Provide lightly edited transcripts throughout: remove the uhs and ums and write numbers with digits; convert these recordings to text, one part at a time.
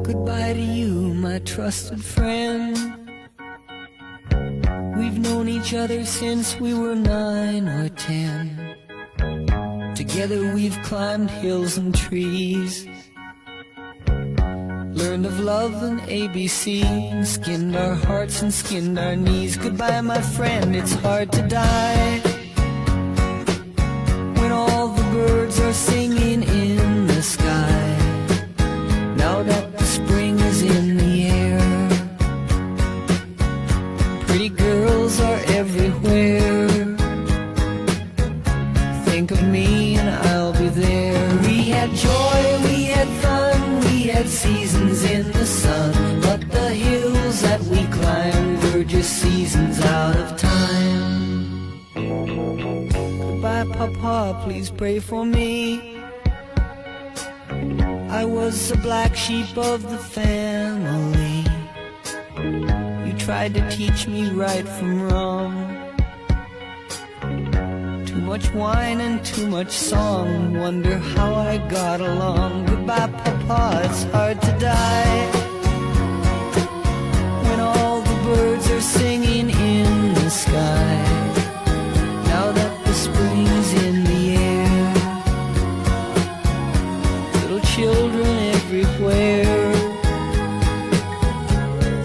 Goodbye to you, my trusted friend. We've known each other since we were 9 or 10. Together we've climbed hills and trees, learned of love and ABC, and skinned our hearts and skinned our knees. Goodbye, my friend, it's hard to die when all the birds are singing in the sky. Now that the spring is in the air, pretty girls are everywhere. Think of me and I'll be there. We had joy, we had fun, we had seasons in the sun, but the hills that we climbed were just seasons out of time. Goodbye, Papa, please pray for me. I was the black sheep of the family. You tried to teach me right from wrong. Too much wine and too much song, wonder how I got along. Goodbye, Papa, it's hard to die when all the birds are singing in the sky. Now that the spring's in the air, little children everywhere.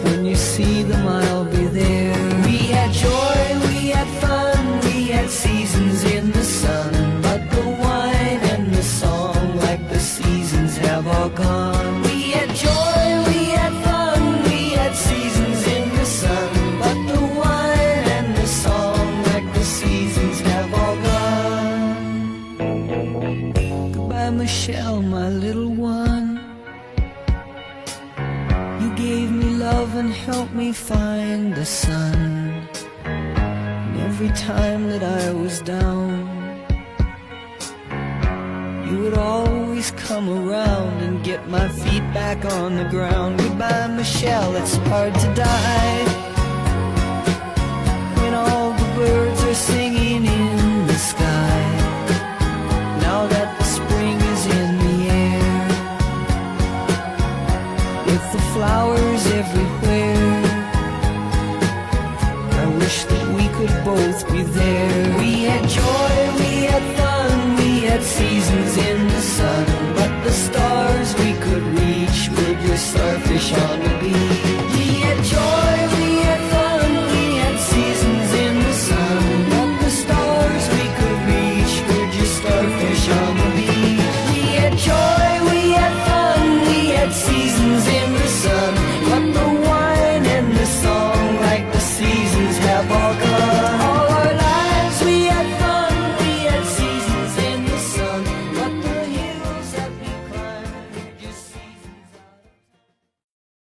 When you see them, I'll be there. We had joy, we had fun, we had seasons in the sun, but the wine and the song, like the seasons, have all gone. We had joy, we had fun, we had seasons in the sun, but the wine and the song, like the seasons, have all gone. Goodbye, Michelle, my little one. You gave me love and helped me find the sun. And every time that I was down, you would always come around and get my feet back on the ground. Goodbye, Michelle, it's hard to die